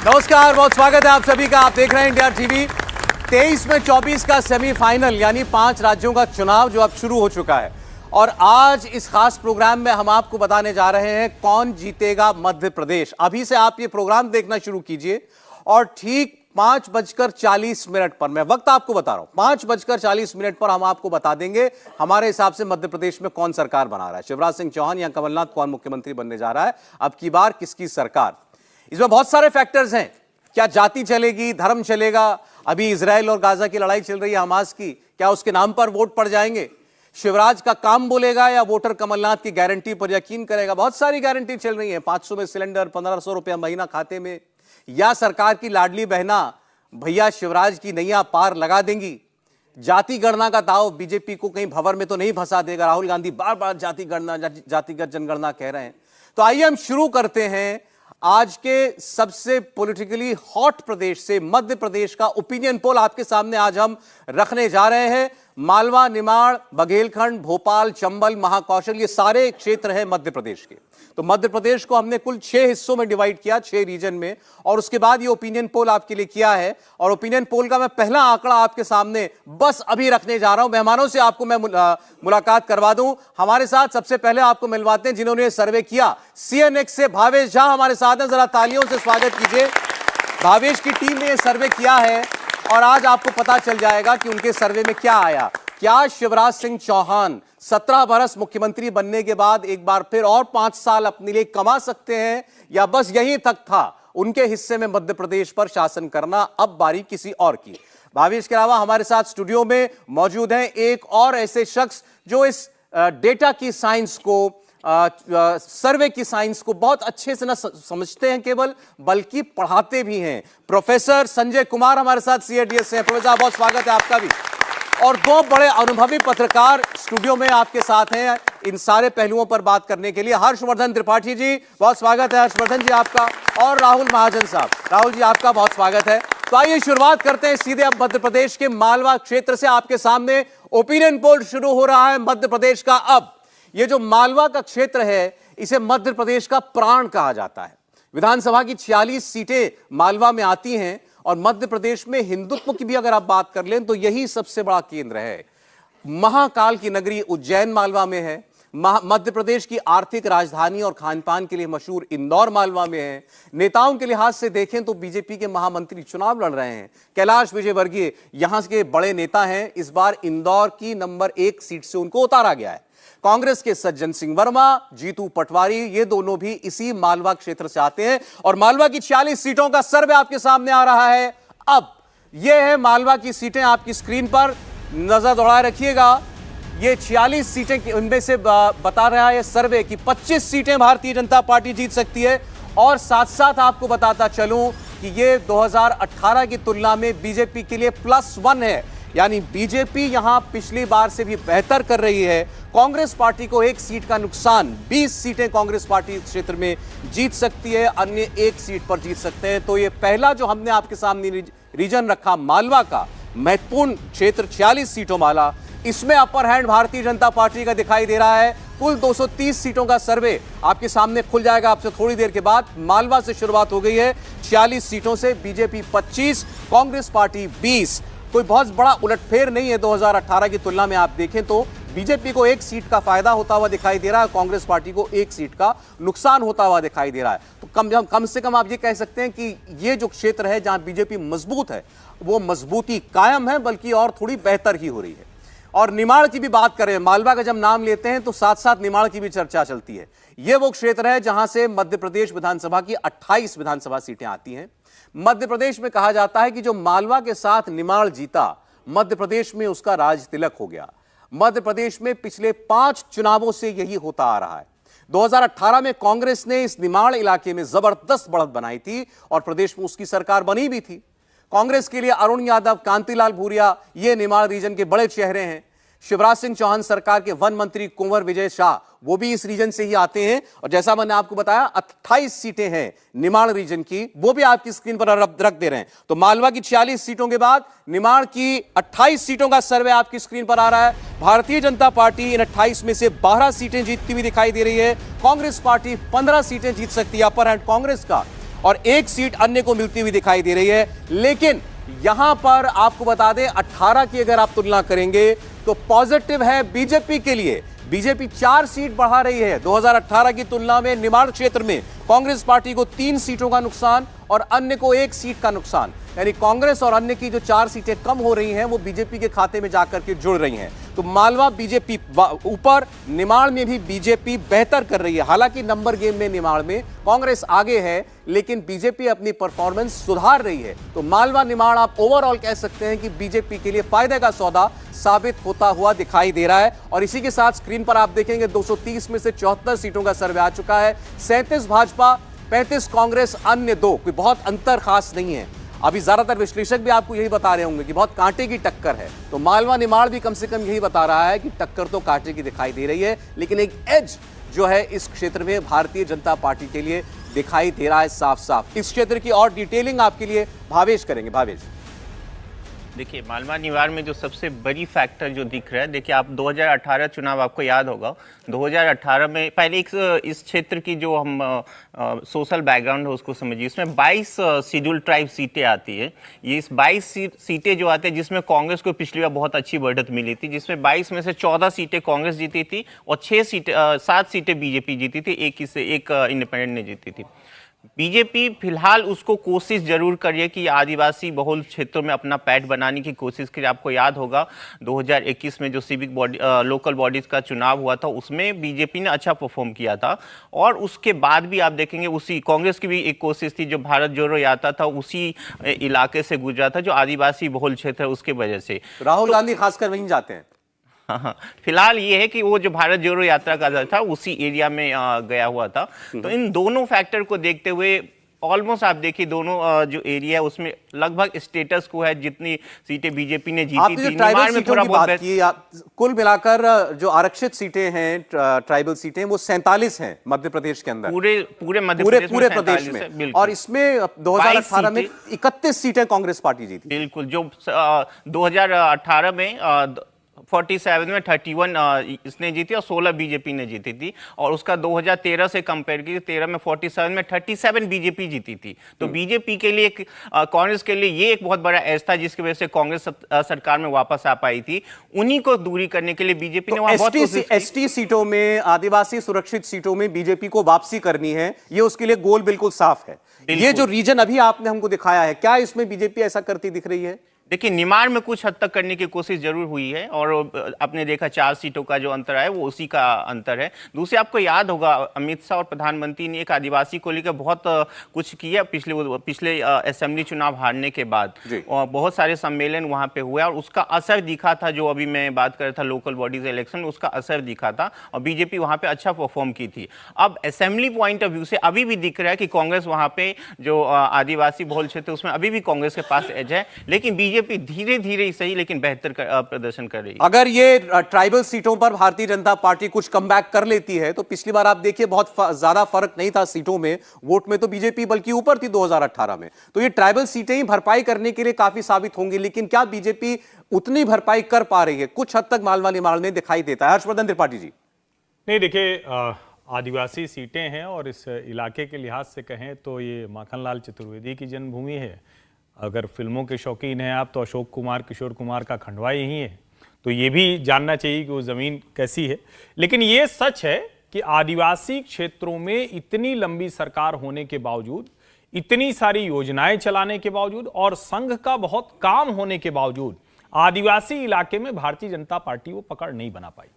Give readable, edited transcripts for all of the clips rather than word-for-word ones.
नमस्कार, बहुत स्वागत है आप सभी का। आप देख रहे हैं इंडिया टीवी। 23 में 24 का सेमीफाइनल यानी 5 राज्यों का चुनाव जो अब शुरू हो चुका है और आज इस खास प्रोग्राम में हम आपको बताने जा रहे हैं कौन जीतेगा मध्य प्रदेश। अभी से आप ये प्रोग्राम देखना शुरू कीजिए और ठीक 5:40 पर, मैं वक्त आपको बता रहा हूं, 5:40 पर हम आपको बता देंगे हमारे हिसाब से मध्य प्रदेश में कौन सरकार बना रहा है, शिवराज सिंह चौहान या कमलनाथ, कौन मुख्यमंत्री बनने जा रहा है, अब की बार किसकी सरकार। इसमें बहुत सारे फैक्टर्स हैं। क्या जाति चलेगी, धर्म चलेगा, अभी इजराइल और गाजा की लड़ाई चल रही है हमास की, क्या उसके नाम पर वोट पड़ जाएंगे, शिवराज का काम बोलेगा या वोटर कमलनाथ की गारंटी पर यकीन करेगा। बहुत सारी गारंटी चल रही है, 500 में सिलेंडर, 1500 रुपया महीना खाते में, या सरकार की लाडली बहना भैया शिवराज की नैया पार लगा देंगी। जाति गणना का दाव बीजेपी को कहीं भंवर में तो नहीं फंसा देगा। राहुल गांधी बार बार जाति गणना, जातिगत जनगणना कह रहे हैं। तो आइए हम शुरू करते हैं आज के सबसे पॉलिटिकली हॉट प्रदेश से, मध्य प्रदेश का ओपिनियन पोल आपके सामने आज हम रखने जा रहे हैं। मालवा, निमाड़, बघेलखंड, भोपाल, चंबल, महाकौशल, ये सारे क्षेत्र हैं मध्य प्रदेश के। तो मध्य प्रदेश को हमने कुल 6 हिस्सों में डिवाइड किया, 6 रीजन में, और उसके बाद ये ओपिनियन पोल आपके लिए किया है। और ओपिनियन पोल का मैं पहला आंकड़ा आपके सामने बस अभी रखने जा रहा हूं। मेहमानों से आपको मैं मुलाकात करवा दूं। हमारे साथ सबसे पहले आपको मिलवाते हैं जिन्होंने सर्वे किया। CNX से भावेश झा हमारे साथ हैं, जरा तालियों से स्वागत कीजिए। भावेश की टीम ने यह सर्वे किया है और आज आपको पता चल जाएगा कि उनके सर्वे में क्या आया। क्या शिवराज सिंह चौहान 17 बरस मुख्यमंत्री बनने के बाद एक बार फिर और 5 साल अपने लिए कमा सकते हैं, या बस यहीं तक था उनके हिस्से में मध्य प्रदेश पर शासन करना, अब बारी किसी और की। भावेश के अलावा हमारे साथ स्टूडियो में मौजूद हैं एक और ऐसे शख्स जो इस डेटा की साइंस को, सर्वे की साइंस को बहुत अच्छे से न समझते हैं केवल, बल्कि पढ़ाते भी हैं। प्रोफेसर संजय कुमार हमारे साथ CADS से हैं। प्रोफेसर, बहुत स्वागत है आपका भी। और 2 बड़े अनुभवी पत्रकार स्टूडियो में आपके साथ हैं इन सारे पहलुओं पर बात करने के लिए। हर्षवर्धन त्रिपाठी जी, बहुत स्वागत है हर्षवर्धन जी आपका, और राहुल महाजन साहब। राहुल जी आपका बहुत स्वागत है। तो आइए शुरुआत करते हैं सीधे अब मध्य प्रदेश के मालवा क्षेत्र से। आपके सामने ओपिनियन पोल शुरू हो रहा है मध्य प्रदेश का। अब ये जो मालवा का क्षेत्र है, इसे मध्य प्रदेश का प्राण कहा जाता है। विधानसभा की 46 सीटें मालवा में आती हैं और मध्य प्रदेश में हिंदुत्व की भी अगर आप बात कर लें तो यही सबसे बड़ा केंद्र है। महाकाल की नगरी उज्जैन मालवा में है। मध्य प्रदेश की आर्थिक राजधानी और खान पान के लिए मशहूर इंदौर मालवा में है। नेताओं के लिहाज से देखें तो बीजेपी के महामंत्री चुनाव लड़ रहे हैं। कैलाश विजयवर्गीय यहां के बड़े नेता हैं। इस बार इंदौर की नंबर 1 सीट से उनको उतारा गया है। कांग्रेस के सज्जन सिंह वर्मा, जीतू पटवारी, ये दोनों भी इसी मालवा क्षेत्र से आते हैं। और मालवा की 46 सीटों का सर्वे आपके सामने आ रहा है। अब ये है मालवा की सीटें, आपकी स्क्रीन पर नजर दौड़ाए रखिएगा। ये 46 सीटें, उनमें से बता रहा है सर्वे कि 25 सीटें भारतीय जनता पार्टी जीत सकती है। और साथ साथ आपको बताता चलूं कि ये 2018 की तुलना में बीजेपी के लिए +1 है, यानी बीजेपी यहां पिछली बार से भी बेहतर कर रही है। कांग्रेस पार्टी को 1 सीट का नुकसान, 20 सीटें कांग्रेस पार्टी क्षेत्र में जीत सकती है, अन्य 1 सीट पर जीत सकते हैं। तो ये पहला जो हमने आपके सामने रीजन रखा मालवा का महत्वपूर्ण क्षेत्र, 46 सीटों वाला, इसमें upper hand Bharatiya Janata party का दिखाई दे रहा है। कुल 230 सीटों का सर्वे आपके सामने खुल जाएगा आपसे थोड़ी देर के बाद। मालवा से शुरुआत हो गई है 46 सीटों से, बीजेपी 25, कांग्रेस पार्टी 20। कोई बहुत बड़ा उलटफेर नहीं है 2018 की तुलना में। आप देखें तो बीजेपी को 1 सीट का फायदा होता हुआ दिखाई दे रहा है, कांग्रेस पार्टी को 1 सीट का नुकसान होता हुआ दिखाई दे रहा है। तो कम से कम आप ये कह सकते हैं कि ये जो क्षेत्र है जहां बीजेपी मजबूत है, वो मजबूती कायम है, बल्कि और थोड़ी बेहतर ही हो रही है। और निमाड़ की भी बात करें, मालवा का जब नाम लेते हैं तो साथ साथ निमाड़ की भी चर्चा चलती है। यह वो क्षेत्र है जहां से मध्य प्रदेश विधानसभा की 28 विधानसभा सीटें आती हैं। मध्य प्रदेश में कहा जाता है कि जो मालवा के साथ निमाड़ जीता, मध्य प्रदेश में उसका राज तिलक हो गया। मध्य प्रदेश में पिछले 5 चुनावों से यही होता आ रहा है। 2018 में कांग्रेस ने इस निमाड़ इलाके में जबरदस्त बढ़त बनाई थी और प्रदेश में उसकी सरकार बनी भी थी। कांग्रेस के लिए अरुण यादव, कांतिलाल भूरिया, ये निमाड़ रीजन के बड़े चेहरे हैं। शिवराज सिंह चौहान सरकार के वन मंत्री कुंवर विजय शाह, वो भी इस रीजन से ही आते हैं। और जैसा मैंने आपको बताया 28 सीटें हैं निमाड़ रीजन की, वो भी आपकी स्क्रीन पर रख दे रहे हैं। तो मालवा की 46 सीटों के बाद निमाड़ की 28 सीटों का सर्वे आपकी स्क्रीन पर आ रहा है। भारतीय जनता पार्टी इन 28 में से 12 सीटें जीतती हुई दिखाई दे रही है। कांग्रेस पार्टी 15 सीटें जीत सकती है, अपर हैंड कांग्रेस का। और एक सीट अन्य को मिलती हुई दिखाई दे रही है। लेकिन यहां पर आपको बता दें 18 की अगर आप तुलना करेंगे तो पॉजिटिव है बीजेपी के लिए। बीजेपी 4 सीट बढ़ा रही है 2018 की तुलना में। निमाड़ क्षेत्र में कांग्रेस पार्टी को 3 सीटों का नुकसान और अन्य को 1 सीट का नुकसान, यानी कांग्रेस और अन्य की जो 4 सीटें कम हो रही हैं वो बीजेपी के खाते में जाकर के जुड़ रही हैं। तो मालवा बीजेपी ऊपर, निमाड़ में भी बीजेपी बेहतर कर रही है। हालांकि नंबर गेम में निमाड़ में कांग्रेस आगे है, लेकिन बीजेपी अपनी परफॉर्मेंस सुधार रही है। तो मालवा निमाड़ आप ओवरऑल कह सकते हैं कि बीजेपी के लिए फायदे का सौदा साबित होता हुआ दिखाई दे रहा है। और इसी के साथ स्क्रीन पर आप देखेंगे 230 में से 74 सीटों का सर्वे आ चुका है। 37 भाजपा, 35 कांग्रेस, अन्य 2। कोई बहुत अंतर खास नहीं है। अभी ज्यादातर विश्लेषक भी आपको यही बता रहे होंगे कि बहुत कांटे की टक्कर है। तो मालवा निमाड़ भी कम से कम यही बता रहा है कि टक्कर तो कांटे की दिखाई दे रही है, लेकिन एक एज जो है इस क्षेत्र में भारतीय जनता पार्टी के लिए दिखाई दे रहा है साफ साफ। इस क्षेत्र की और डिटेलिंग आपके लिए भावेश करेंगे। भावेश, देखिए, मालवा निवार में जो सबसे बड़ी फैक्टर जो दिख रहा है, देखिए आप 2018 चुनाव आपको याद होगा। 2018 में पहले इस क्षेत्र की जो हम सोशल बैकग्राउंड है उसको समझिए। इसमें 22 शेड्यूल ट्राइब सीटें आती है। ये इस 22 सीटें जो आती है, जिसमें कांग्रेस को पिछली बार बहुत अच्छी बढ़त मिली थी, जिसमें 22 में से 14 सीटें कांग्रेस जीती थी और 7 सीटें बीजेपी जीती थी, एक इंडिपेंडेंट ने जीती थी। बीजेपी फिलहाल उसको कोशिश जरूर करिए कि आदिवासी बहुल क्षेत्रों में अपना पैठ बनाने की कोशिश करिए। आपको याद होगा 2021 में जो सिविक बॉडी लोकल बॉडीज का चुनाव हुआ था, उसमें बीजेपी ने अच्छा परफॉर्म किया था। और उसके बाद भी आप देखेंगे उसी कांग्रेस की भी एक कोशिश थी, जो भारत जोड़ो यात्रा था उसी इलाके से गुजरा था, जो आदिवासी बहुल क्षेत्र है उसके वजह से। राहुल गांधी खासकर वहीं जाते हैं। हाँ, फिलहाल ये है कि वो जो भारत जोड़ो यात्रा का था उसी एरिया में गया हुआ था। तो इन दोनों फैक्टर को देखते हुए ऑलमोस्ट आप देखिए दोनों जो एरिया है उसमें लगभग स्टेटस को है, जितनी सीटें बीजेपी ने जीती थी। निमाड़ में थोड़ा बहुत कुल मिलाकर जो आरक्षित सीटें हैं, ट्राइबल सीटें, वो 47 हैं मध्य प्रदेश के अंदर, पूरे प्रदेश में। और इसमें 2018 में 31 सीटें कांग्रेस पार्टी जीती। बिल्कुल, जो 2018 में 47 में 31 इसने जीती और 16 बीजेपी ने जीती थी। और उसका 2013 से कंपेयर की 13 में 47 में 37 बीजेपी जीती थी। तो बीजेपी के लिए कांग्रेस के लिए ये एक बहुत बड़ा एज था, जिसकी वजह से कांग्रेस सरकार में वापस आ पाई थी। उन्हीं को दूरी करने के लिए बीजेपी ने वहां बहुत कोशिश की। एसटी सीटों में, आदिवासी सुरक्षित सीटों में बीजेपी को वापसी करनी है, ये उसके लिए गोल बिल्कुल साफ है। ये जो रीजन अभी आपने हमको दिखाया है, क्या इसमें बीजेपी ऐसा करती दिख रही है? देखिए, निमाड़ में कुछ हद तक करने की कोशिश जरूर हुई है और आपने देखा 4 सीटों का जो अंतर है वो उसी का अंतर है। दूसरे, आपको याद होगा अमित शाह और प्रधानमंत्री ने एक आदिवासी को लेकर बहुत कुछ किया पिछले असेंबली चुनाव हारने के बाद, और बहुत सारे सम्मेलन वहां पे हुए और उसका असर दिखा था। जो अभी मैं बात कर रहा था लोकल बॉडीज इलेक्शन में, उसका असर दिखा था और बीजेपी वहां पे अच्छा परफॉर्म की थी। अब असेंबली पॉइंट ऑफ व्यू से अभी भी दिख रहा है कि कांग्रेस वहां पे जो आदिवासी बहुल क्षेत्र उसमें अभी भी कांग्रेस के पास एज है, लेकिन बीजेपी धीरे धीरे ही सही लेकिन बेहतर प्रदर्शन कर रही है। अगर ये ट्राइबल सीटों पर भारतीय जनता पार्टी कुछ कमबैक कर लेती है तो पिछली बार आप देखिए बहुत ज्यादा फर्क नहीं था सीटों में, वोट में तो बीजेपी बल्कि ऊपर थी 2018 में। तो ये ट्राइबल सीटें ही भरपाई करने के लिए काफी साबित होंगी, लेकिन क्या बीजेपी उतनी भरपाई कर पा रही है? कुछ हद तक मालवा निमाड़ में दिखाई देता है। हर्षवर्धन त्रिपाठी जी। नहीं, देखिए, आदिवासी सीटें हैं और इस इलाके के लिहाज से कहें तो ये माखनलाल चतुर्वेदी की जन्मभूमि है। अगर फिल्मों के शौकीन हैं आप तो अशोक कुमार, किशोर कुमार का खंडवा यही है, तो ये भी जानना चाहिए कि वो ज़मीन कैसी है। लेकिन ये सच है कि आदिवासी क्षेत्रों में इतनी लंबी सरकार होने के बावजूद, इतनी सारी योजनाएं चलाने के बावजूद और संघ का बहुत काम होने के बावजूद आदिवासी इलाके में भारतीय जनता पार्टी वो पकड़ नहीं बना पाई।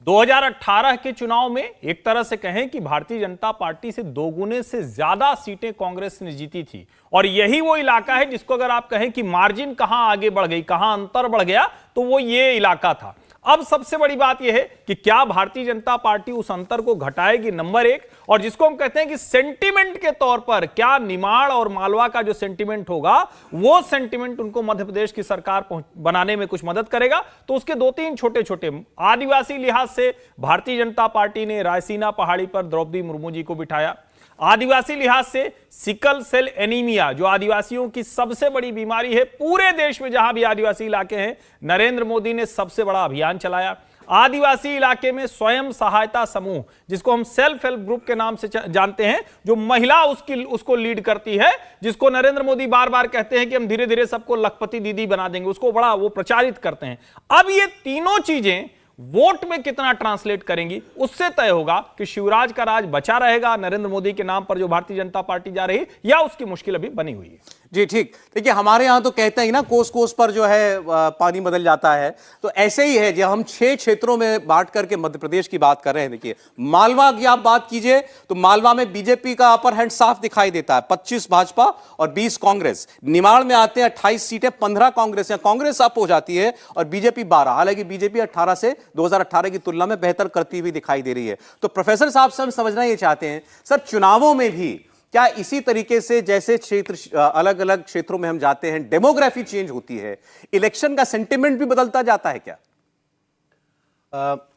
2018 के चुनाव में एक तरह से कहें कि भारतीय जनता पार्टी से 2 गुने से ज्यादा सीटें कांग्रेस ने जीती थी और यही वो इलाका है जिसको अगर आप कहें कि मार्जिन कहां आगे बढ़ गई, कहां अंतर बढ़ गया, तो वो ये इलाका था। अब सबसे बड़ी बात यह है कि क्या भारतीय जनता पार्टी उस अंतर को घटाएगी, नंबर 1, और जिसको हम कहते हैं कि सेंटिमेंट के तौर पर क्या निमाड़ और मालवा का जो सेंटिमेंट होगा वो सेंटिमेंट उनको मध्य प्रदेश की सरकार बनाने में कुछ मदद करेगा। तो उसके 2-3 छोटे छोटे आदिवासी लिहाज से भारतीय जनता पार्टी ने रायसीना पहाड़ी पर द्रौपदी मुर्मू जी को बिठाया। आदिवासी लिहाज से सिकल सेल एनीमिया जो आदिवासियों की सबसे बड़ी बीमारी है पूरे देश में, जहां भी आदिवासी इलाके हैं, नरेंद्र मोदी ने सबसे बड़ा अभियान चलाया। आदिवासी इलाके में स्वयं सहायता समूह, जिसको हम सेल्फ हेल्प ग्रुप के नाम से जानते हैं, जो महिला उसको लीड करती है, जिसको नरेंद्र मोदी बार बार कहते हैं कि हम धीरे धीरे सबको लखपति दीदी बना देंगे, उसको बड़ा वो प्रचारित करते हैं। अब ये तीनों चीजें वोट में कितना ट्रांसलेट करेंगी, उससे तय होगा कि शिवराज का राज बचा रहेगा नरेंद्र मोदी के नाम पर जो भारतीय जनता पार्टी जा रही है, या उसकी मुश्किल अभी बनी हुई है। जी ठीक। देखिए हमारे यहां तो कहते हैं ना, कोस कोस पर जो है पानी बदल जाता है, तो ऐसे ही है। जब हम 6 क्षेत्रों में बांट करके मध्य प्रदेश की बात कर रहे हैं, देखिए मालवा की आप बात कीजिए तो मालवा में बीजेपी का अपर हैंड साफ दिखाई देता है, 25 भाजपा और 20 कांग्रेस। निमाड़ में आते हैं 28 सीटें, 15 कांग्रेस या कांग्रेस अप हो जाती है और बीजेपी 12। हालांकि बीजेपी 18 से 2018 की तुलना में बेहतर करती हुई दिखाई दे रही है। तो प्रोफेसर साहब से हम समझना ये चाहते हैं सर, चुनावों में भी क्या इसी तरीके से जैसे क्षेत्र अलग अलग क्षेत्रों में हम जाते हैं, डेमोग्राफी चेंज होती है, इलेक्शन का सेंटिमेंट भी बदलता जाता है क्या?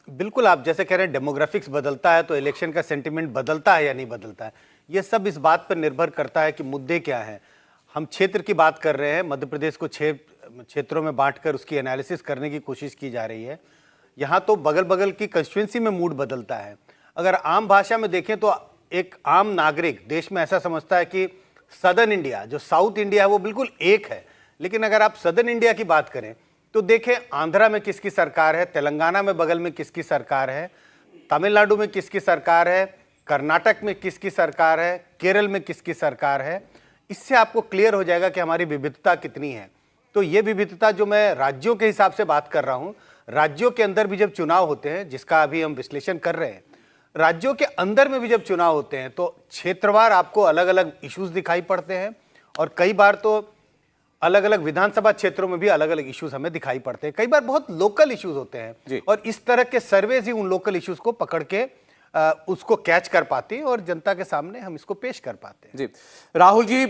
बिल्कुल, आप जैसे कह रहे हैं डेमोग्राफिक्स बदलता है तो इलेक्शन का सेंटिमेंट बदलता है या नहीं बदलता है, ये सब इस बात पर निर्भर करता है कि मुद्दे क्या हैं। हम क्षेत्र की बात कर रहे हैं, मध्य प्रदेश को 6 क्षेत्रों में बांटकर उसकी एनालिसिस करने की कोशिश की जा रही है। यहाँ तो बगल बगल की कंस्टिट्यूंसी में मूड बदलता है। अगर आम भाषा में देखें तो एक आम नागरिक देश में ऐसा समझता है कि सदर्न इंडिया जो साउथ इंडिया है वो बिल्कुल एक है। लेकिन अगर आप सदर्न इंडिया की बात करें तो देखें आंध्रा में किसकी सरकार है, तेलंगाना में बगल में किसकी सरकार है, तमिलनाडु में किसकी सरकार है, कर्नाटक में किसकी सरकार है, केरल में किसकी सरकार है। इससे आपको क्लियर हो जाएगा कि हमारी विविधता कितनी है। तो ये विविधता जो मैं राज्यों के हिसाब से बात कर रहा हूँ, राज्यों के अंदर भी जब चुनाव होते हैं, जिसका अभी हम विश्लेषण कर रहे हैं, राज्यों के अंदर में भी जब चुनाव होते हैं तो क्षेत्रवार आपको अलग अलग इश्यूज दिखाई पड़ते हैं और कई बार तो अलग अलग विधानसभा क्षेत्रों में भी अलग अलग इश्यूज हमें दिखाई पड़ते हैं। कई बार बहुत लोकल इश्यूज होते हैं और इस तरह के सर्वेज ही उन लोकल इश्यूज को पकड़ के उसको कैच कर पाते हैं और जनता के सामने हम इसको पेश कर पाते हैं। जी राहुल जी,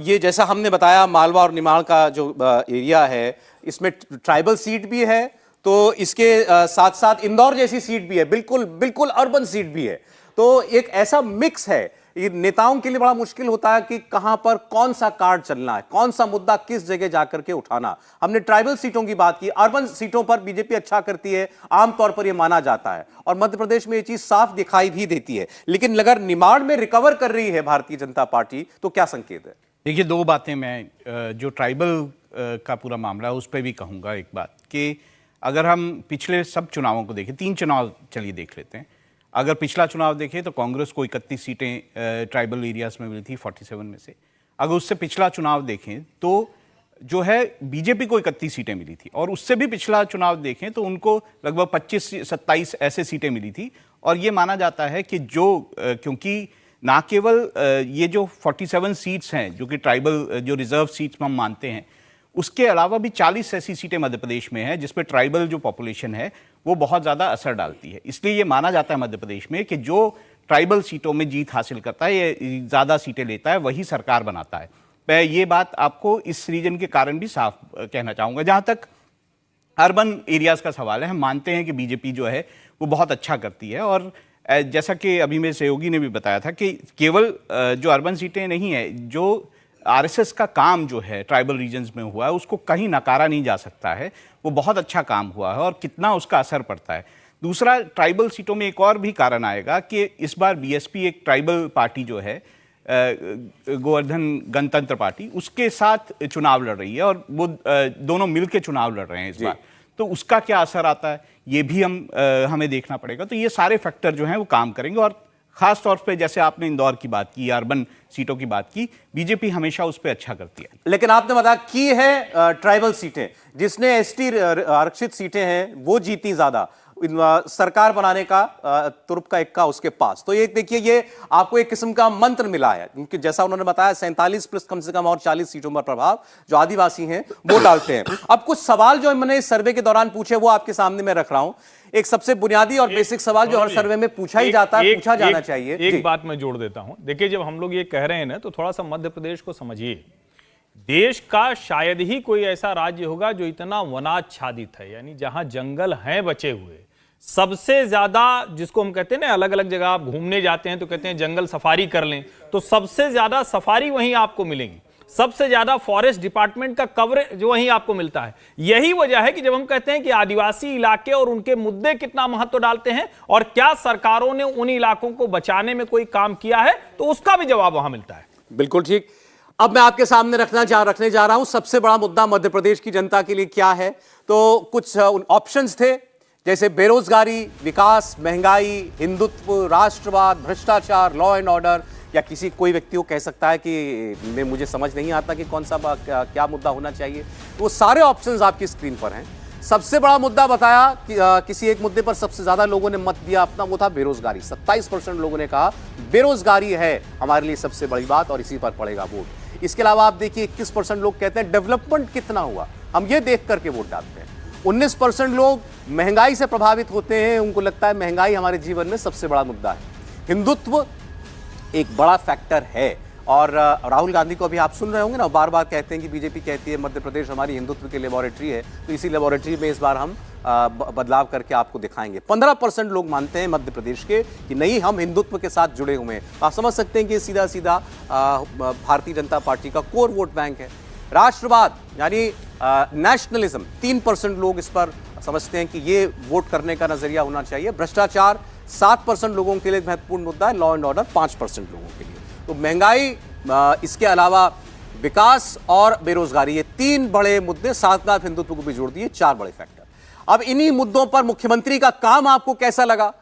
ये जैसा हमने बताया मालवा और निमाड़ का जो एरिया है, इसमें ट्राइबल सीट भी है, तो इसके साथ साथ इंदौर जैसी सीट भी है, बिल्कुल बिल्कुल अर्बन सीट भी है। तो एक ऐसा मिक्स है, ये नेताओं के लिए बड़ा मुश्किल होता है कि कहां पर कौन सा कार्ड चलना है, कौन सा मुद्दा किस जगह जाकर के उठाना। हमने ट्राइबल सीटों की बात की, अर्बन सीटों पर बीजेपी अच्छा करती है, आमतौर पर यह माना जाता है और मध्य प्रदेश में यह चीज साफ दिखाई भी देती है। लेकिन अगर निमाड़ में रिकवर कर रही है भारतीय जनता पार्टी तो क्या संकेत है? देखिए, 2 बातें मैं जो ट्राइबल का पूरा मामला है उस पर भी कहूँगा। एक बात कि अगर हम पिछले सब चुनावों को देखें, 3 चुनाव चलिए देख लेते हैं। अगर पिछला चुनाव देखें तो कांग्रेस को 31 सीटें ट्राइबल एरियाज में मिली थी 47 में से। अगर उससे पिछला चुनाव देखें तो जो है बीजेपी को 31 सीटें मिली थी और उससे भी पिछला चुनाव देखें तो उनको लगभग 25-27 ऐसे सीटें मिली थी। और ये माना जाता है कि क्योंकि ना केवल ये जो 47 सीट्स हैं जो कि ट्राइबल जो रिजर्व सीट्स हम मानते हैं, उसके अलावा भी 40 ऐसी सीटें मध्य प्रदेश में हैं जिसपे ट्राइबल जो पॉपुलेशन है वो बहुत ज़्यादा असर डालती है। इसलिए ये माना जाता है मध्य प्रदेश में कि जो ट्राइबल सीटों में जीत हासिल करता है, ये ज़्यादा सीटें लेता है, वही सरकार बनाता है। मैं ये बात आपको इस रीजन के कारण भी साफ कहना चाहूँगा। जहाँ तक अर्बन एरियाज़ का सवाल है, हम मानते हैं कि बीजेपी जो है वो बहुत अच्छा करती है और जैसा कि अभी मेरे सहयोगी ने भी बताया था कि केवल जो अर्बन सीटें नहीं है, जो आरएसएस का काम जो है ट्राइबल रीजन्स में हुआ है उसको कहीं नकारा नहीं जा सकता है। वो बहुत अच्छा काम हुआ है और कितना उसका असर पड़ता है। दूसरा, ट्राइबल सीटों में एक और भी कारण आएगा कि इस बार बीएसपी एक ट्राइबल पार्टी जो है, गोवर्धन गणतंत्र पार्टी, उसके साथ चुनाव लड़ रही है और वो दोनों मिलकर चुनाव लड़ रहे हैं इस बार। तो उसका क्या असर आता है ये भी हमें देखना पड़ेगा। तो ये सारे फैक्टर जो हैं वो काम करेंगे और खास तौर पे जैसे आपने इंदौर की बात की, अर्बन सीटों की बात की, बीजेपी हमेशा उस पर अच्छा करती है। लेकिन आपने बताया की है ट्राइबल सीटें, जिसने एसटी आरक्षित सीटें हैं वो जीती ज्यादा, सरकार बनाने का तुरुप का इक्का उसके पास। तो ये देखिए, ये आपको एक किस्म का मंत्र मिला है, क्योंकि जैसा उन्होंने बताया 47 प्लस कम से कम और 40 सीटों पर प्रभाव जो आदिवासी हैं वो डालते हैं। अब कुछ सवाल जो मैंने इस सर्वे के दौरान पूछे वो आपके सामने मैं रख रहा हूं। एक सबसे बुनियादी और बेसिक सवाल जो हर सर्वे में पूछा ही जाता है, पूछा जाना चाहिए। एक बात मैं जोड़ देता हूं। देखिए, जब हम लोग ये कह रहे हैं ना, तो थोड़ा सा मध्य प्रदेश को समझिए। देश का शायद ही कोई ऐसा राज्य होगा जो इतना वनाच्छादित है, यानी जहां जंगल हैं बचे हुए। सबसे ज्यादा, जिसको हम कहते हैं ना, अलग अलग जगह आप घूमने जाते हैं तो कहते हैं जंगल सफारी कर लें, तो सबसे ज्यादा सफारी वहीं आपको मिलेगी। सबसे ज्यादा फॉरेस्ट डिपार्टमेंट का कवरेज जो वहीं आपको मिलता है। यही वजह है कि जब हम कहते हैं कि आदिवासी इलाके और उनके मुद्दे कितना महत्व डालते हैं और क्या सरकारों ने उन इलाकों को बचाने में कोई काम किया है, तो उसका भी जवाब वहां मिलता है। बिल्कुल ठीक। अब मैं आपके सामने रखने जा रहा हूं सबसे बड़ा मुद्दा मध्य प्रदेश की जनता के लिए क्या है। तो कुछ ऑप्शंस थे, जैसे बेरोजगारी, विकास, महंगाई, हिंदुत्व, राष्ट्रवाद, भ्रष्टाचार, लॉ एंड ऑर्डर, या किसी कोई व्यक्ति को कह सकता है कि मुझे समझ नहीं आता कि कौन सा क्या मुद्दा होना चाहिए। वो सारे ऑप्शंस आपकी स्क्रीन पर हैं। सबसे बड़ा मुद्दा बताया कि किसी एक मुद्दे पर सबसे ज्यादा लोगों ने मत दिया अपना, वो था बेरोजगारी। 27% लोगों ने कहा बेरोजगारी है हमारे लिए सबसे बड़ी बात और इसी पर पड़ेगा वोट। इसके अलावा आप देखिए 21% लोग कहते हैं डेवलपमेंट कितना हुआ, हम ये देख करके वोट डालते हैं। 19% लोग महंगाई से प्रभावित होते हैं, उनको लगता है महंगाई हमारे जीवन में सबसे बड़ा मुद्दा है। हिंदुत्व एक बड़ा फैक्टर है, और राहुल गांधी को अभी आप सुन रहे होंगे ना, बार बार कहते हैं कि बीजेपी कहती है मध्य प्रदेश हमारी हिंदुत्व की लेबोरेटरी है, तो इसी लेबोरेटरी में इस बार हम बदलाव करके आपको दिखाएंगे। 15% लोग मानते हैं मध्य प्रदेश के कि नहीं, हम हिंदुत्व के साथ जुड़े हुए हैं। आप समझ सकते हैं कि सीधा सीधा भारतीय जनता पार्टी का कोर वोट बैंक है। राष्ट्रवाद यानी नेशनलिज्म, 3% लोग इस पर समझते हैं कि ये वोट करने का नजरिया होना चाहिए। भ्रष्टाचार 7% लोगों के लिए महत्वपूर्ण मुद्दा है। लॉ एंड ऑर्डर 5% लोगों के लिए। तो महंगाई, इसके अलावा विकास और बेरोजगारी, ये 3 बड़े मुद्दे, साथ साथ हिंदुत्व को भी जोड़ दिए, 4 बड़े फैक्टर। अब इन्हीं मुद्दों पर मुख्यमंत्री का काम आपको कैसा लगा?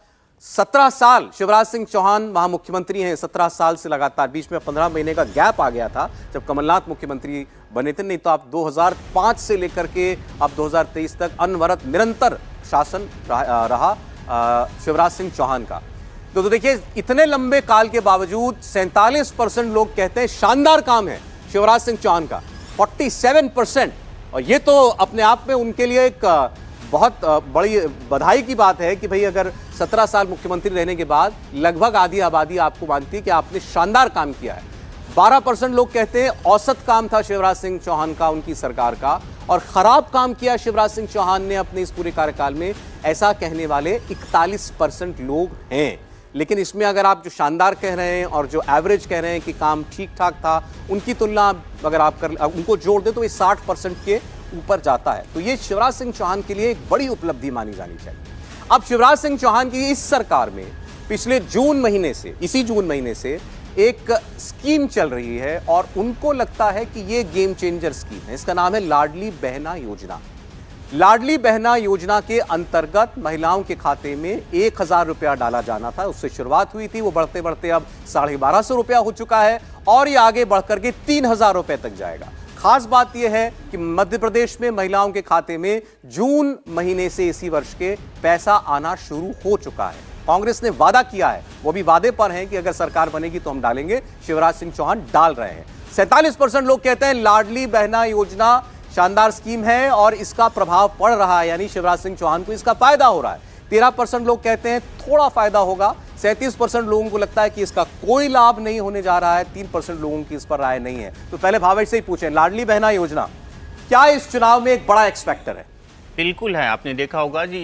17 साल शिवराज सिंह चौहान वहां मुख्यमंत्री हैं, 17 साल से लगातार। बीच में 15 महीने का गैप आ गया था जब कमलनाथ मुख्यमंत्री बने थे, नहीं तो आप 2005 से लेकर के अब 2023 तक अनवरत निरंतर शासन रहा शिवराज सिंह चौहान का। तो देखिए, इतने लंबे काल के बावजूद 47% लोग कहते हैं शानदार काम है शिवराज सिंह चौहान का, 47%। और ये तो अपने आप में उनके लिए एक बहुत बड़ी बधाई की बात है कि भाई अगर 17 साल मुख्यमंत्री रहने के बाद लगभग आधी आबादी आपको मानती है कि आपने शानदार काम किया है। 12% लोग कहते हैं औसत काम था शिवराज सिंह चौहान का, उनकी सरकार का, और खराब काम किया शिवराज सिंह चौहान ने अपने इस पूरे कार्यकाल में, ऐसा कहने वाले 41% लोग हैं। लेकिन इसमें अगर आप जो शानदार कह रहे हैं और जो एवरेज कह रहे हैं कि काम ठीक ठाक था, उनकी तुलना अगर आप उनको जोड़ दें तो ये 60% के ऊपर जाता है। तो ये शिवराज सिंह चौहान के लिए एक बड़ी उपलब्धि मानी जानी चाहिए। अब शिवराज सिंह चौहान की इस सरकार में पिछले इसी जून महीने से एक स्कीम चल रही है और उनको लगता है कि ये गेम चेंजर स्कीम है। इसका नाम है लाडली बहना योजना। लाडली बहना योजना के अंतर्गत महिलाओं के खाते में 1000 रुपया डाला जाना था, उससे शुरुआत हुई थी। वो बढ़ते बढ़ते अब 1250 रुपया हो चुका है और ये आगे बढ़कर के 3000 रुपये तक जाएगा। खास बात यह है कि मध्य प्रदेश में महिलाओं के खाते में जून महीने से इसी वर्ष के पैसा आना शुरू हो चुका है। कांग्रेस ने वादा किया है, वो भी वादे पर हैं कि अगर सरकार बनेगी तो हम डालेंगे। शिवराज सिंह चौहान डाल रहे हैं। 47% लोग कहते हैं लाडली बहना योजना शानदार स्कीम है और इसका प्रभाव पड़ रहा है, यानी शिवराज सिंह चौहान को इसका फायदा हो रहा है। 13% लोग कहते हैं थोड़ा फायदा होगा। 37% लोगों को लगता है कि इसका कोई लाभ नहीं होने जा रहा है। 3% लोगों की इस पर राय नहीं है। तो पहले भावेश से ही पूछें, लाडली बहना योजना क्या इस चुनाव में एक बड़ा एक्स फैक्टर है? बिल्कुल है। आपने देखा होगा जी,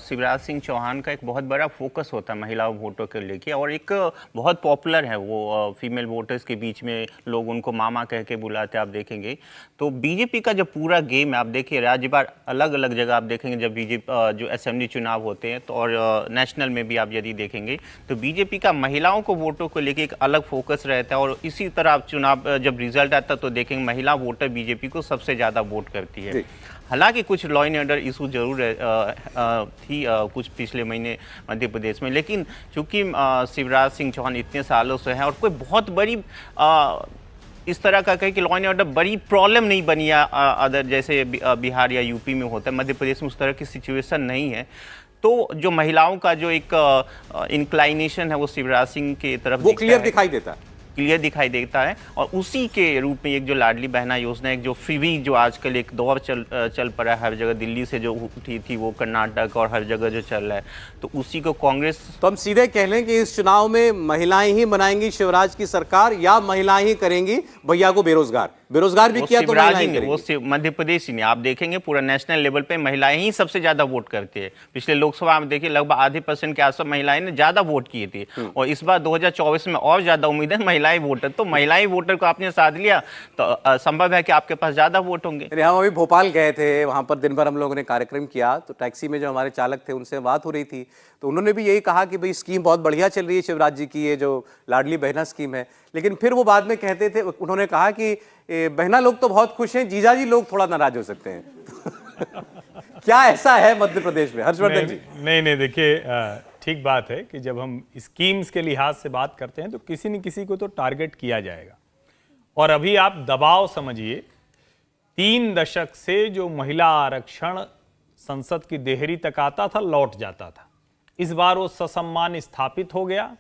शिवराज सिंह चौहान का एक बहुत बड़ा फोकस होता है महिलाओं वोटों के लेके, और एक बहुत पॉपुलर है वो फीमेल वोटर्स के बीच में। लोग उनको मामा कह के बुलाते हैं, आप देखेंगे। तो बीजेपी का जो पूरा गेम है, आप देखिए राज्य भर अलग अलग जगह आप देखेंगे जब बीजेपी जो असेंबली चुनाव होते हैं, तो और नेशनल में भी आप यदि देखेंगे तो बीजेपी का महिलाओं को वोटों को लेके एक अलग फोकस रहता है। और इसी तरह आप चुनाव जब रिजल्ट आता है तो देखेंगे महिला वोटर बीजेपी को सबसे ज़्यादा वोट करती है। हालांकि कुछ लॉ एंड ऑर्डर इशू जरूर थी कुछ पिछले महीने मध्य प्रदेश में, लेकिन चूंकि शिवराज सिंह चौहान इतने सालों से हैं और कोई बहुत बड़ी इस तरह का कहे कि लॉ एंड ऑर्डर बड़ी प्रॉब्लम नहीं बनी है अदर जैसे बिहार या यूपी में होता है। मध्य प्रदेश में उस तरह की सिचुएशन नहीं है। तो जो महिलाओं का जो एक इंक्लाइनेशन है वो शिवराज सिंह की तरफ वो क्लियर दिखाई देता है। और उसी के रूप में एक जो लाडली बहना योजना, एक जो फ्री जो आजकल एक दौर चल पड़ा है हर जगह, दिल्ली से जो उठी थी वो कर्नाटक और हर जगह जो चल रहा है, तो उसी को कांग्रेस। तो हम सीधे कह लें कि इस चुनाव में महिलाएं ही बनाएंगी शिवराज की सरकार या महिलाएं ही करेंगी भैया को बेरोजगार? बेरोजगार भी वो किया तो शिवराज महिलाएं ही नहीं, वो करेंगी। मध्य प्रदेश ही नहीं, आप देखेंगे पूरा नेशनल लेवल पे महिलाएं ही सबसे ज्यादा वोट करती है। पिछले लोकसभा में देखिए लगभग आधे % के आसपास महिलाएं ने ज्यादा वोट किए थे, और इस बार 2024 में और ज्यादा उम्मीद है महिलाएं वोटर, तो महिलाएं वोटर को आपने साथ लिया तो संभव है कि आपके पास ज्यादा वोट होंगे। अरे हम अभी भोपाल गए थे, वहां पर दिन भर हम लोगों ने कार्यक्रम किया, तो टैक्सी में जो हमारे चालक थे उनसे बात हो रही थी, तो उन्होंने भी यही कहा कि भाई स्कीम बहुत बढ़िया चल रही है शिवराज जी की, ये जो लाडली बहना स्कीम है। लेकिन फिर वो बाद में कहते थे, उन्होंने कहा कि बहना लोग तो बहुत खुश हैं, जीजाजी लोग थोड़ा नाराज हो सकते हैं। क्या ऐसा है मध्य प्रदेश में, हर्षवर्धन जी? नहीं देखिए, ठीक बात है कि जब हम स्कीम्स के लिहाज से बात करते हैं तो किसी न किसी को तो टारगेट किया जाएगा। और अभी आप दबाव समझिए, 3 दशक से जो महिला आरक्षण संसद की देहरी तक आता था, लौट जाता था, इस बार वो ससम्मान स्थापित हो गया।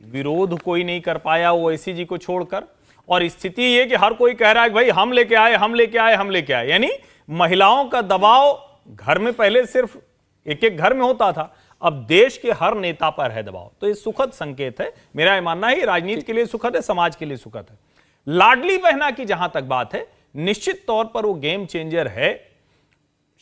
विरोध कोई नहीं कर पाया ओवैसी जी को छोड़कर, और स्थिति ये कि हर कोई कह रहा है कि भाई हम लेके आए, हम लेके आए, हम लेके आए। यानी महिलाओं का दबाव घर में पहले सिर्फ एक घर में होता था, अब देश के हर नेता पर है दबाव। तो ये सुखद संकेत है, मेरा ये मानना है, राजनीति के लिए सुखद है, समाज के लिए सुखद है। लाडली बहना की जहां तक बात है, निश्चित तौर पर वो गेम चेंजर है।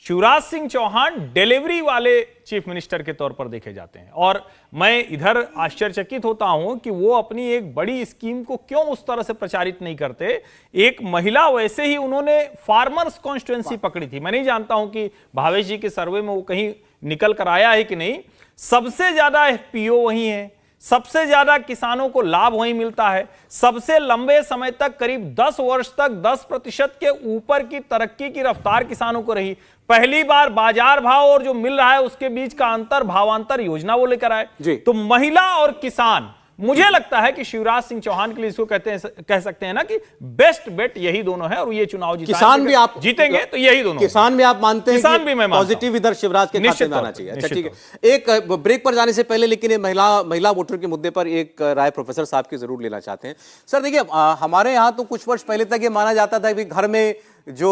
शिवराज सिंह चौहान डिलीवरी वाले चीफ मिनिस्टर के तौर पर देखे जाते हैं, और मैं इधर आश्चर्यचकित होता हूं कि वो अपनी एक बड़ी स्कीम को क्यों उस तरह से प्रचारित नहीं करते। एक महिला, वैसे ही उन्होंने फार्मर्स कॉन्स्टिट्यूएंसी पकड़ी थी, मैं नहीं जानता हूं कि भावेश जी के सर्वे में वो कहीं निकल कर आया है कि नहीं। सबसे ज्यादा एफपीओ वही है, सबसे ज्यादा किसानों को लाभ वहीं मिलता है, सबसे लंबे समय तक, करीब 10 वर्ष तक 10% के ऊपर की तरक्की की रफ्तार किसानों को रही। पहली बार बाजार भाव और जो मिल रहा है उसके बीच का अंतर, भावांतर योजना वो लेकर आए। तो महिला और किसान, मुझे लगता है कि शिवराज सिंह चौहान के लिए इसको कह सकते हैं ना कि बेस्ट बेट यही दोनों है, और ये चुनाव किसान भी आप जीतेंगे तो यही दोनों। किसान भी आप मानते हैं? किसान भी मैं मानता हूं। पॉजिटिव इधर शिवराज के खाते में आना चाहिए। अच्छा ठीक है, एक ब्रेक पर जाने से पहले लेकिन ये महिला वोटर के मुद्दे पर एक राय प्रोफेसर साहब की जरूर लेना चाहते हैं। सर देखिए, हमारे यहाँ तो कुछ वर्ष पहले तक ये माना जाता था कि घर में जो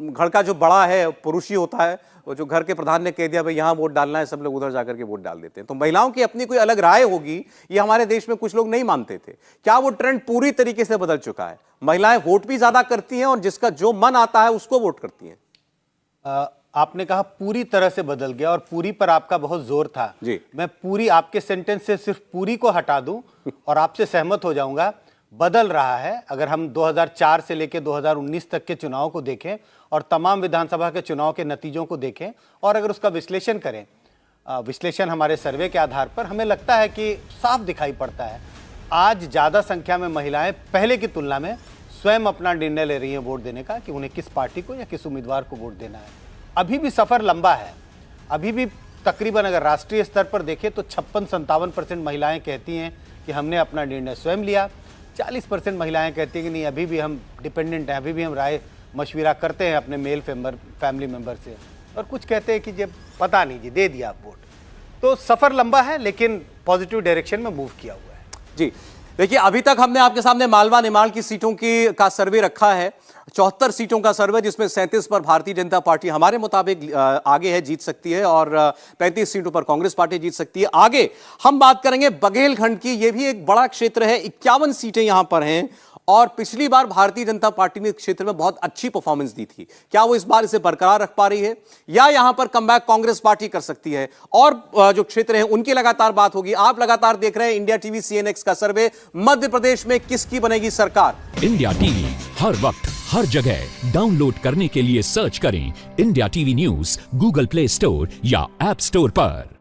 घर का जो बड़ा है पुरुष ही होता है, और जो घर के प्रधान ने कह दिया भाई यहाँ वोट डालना है, सब लोग उधर जाकर के वोट डाल देते हैं। तो महिलाओं की अपनी कोई अलग राय होगी, ये हमारे देश में कुछ लोग नहीं मानते थे। क्या वो ट्रेंड पूरी तरीके से बदल चुका है? महिलाएं वोट भी ज्यादा करती हैं और जिसका जो मन आता है उसको वोट करती हैं। आपने कहा पूरी तरह से बदल गया, और पूरी पर आपका बहुत जोर था जी। मैं पूरी आपके सेंटेंस से सिर्फ पूरी को हटा दूं और आपसे सहमत हो जाऊंगा। बदल रहा है। अगर हम 2004 से लेकर 2019 तक के चुनाव को देखें और तमाम विधानसभा के चुनाव के नतीजों को देखें, और अगर उसका विश्लेषण करें, विश्लेषण हमारे सर्वे के आधार पर, हमें लगता है कि साफ दिखाई पड़ता है आज ज़्यादा संख्या में महिलाएं पहले की तुलना में स्वयं अपना निर्णय ले रही हैं वोट देने का कि उन्हें किस पार्टी को या किस उम्मीदवार को वोट देना है। अभी भी सफ़र लंबा है, अभी भी तकरीबन अगर राष्ट्रीय स्तर पर देखें तो 56-57% महिलाएं कहती हैं कि हमने अपना निर्णय स्वयं लिया। 40% महिलाएं कहती हैं कि नहीं, अभी भी हम डिपेंडेंट हैं, अभी भी हम राय मशविरा करते हैं अपने मेल फैमिली मेम्बर से, और कुछ कहते हैं कि जब पता नहीं जी, दे दिया आप वोट। तो सफ़र लंबा है लेकिन पॉजिटिव डायरेक्शन में मूव किया हुआ है। जी देखिए, अभी तक हमने आपके सामने मालवा निमाड़ की सीटों का सर्वे रखा है, 74 सीटों का सर्वे, जिसमें 37 पर भारतीय जनता पार्टी हमारे मुताबिक आगे है, जीत सकती है, और 35 सीटों पर कांग्रेस पार्टी जीत सकती है। आगे हम बात करेंगे बघेलखंड की, यह भी एक बड़ा क्षेत्र है, 51 सीटें यहां पर हैं, और पिछली बार भारतीय जनता पार्टी ने इस क्षेत्र में बहुत अच्छी परफॉर्मेंस दी थी। क्या वो इस बार इसे बरकरार रख पा रही है, या यहां पर कमबैक कांग्रेस पार्टी कर सकती है? और जो क्षेत्र हैं उनकी लगातार बात होगी। आप लगातार देख रहे हैं इंडिया टीवी CNX का सर्वे, मध्य प्रदेश में किसकी बनेगी सरकार। इंडिया टीवी हर वक्त हर जगह डाउनलोड करने के लिए सर्च करें India TV news Google play store या ऐप स्टोर पर।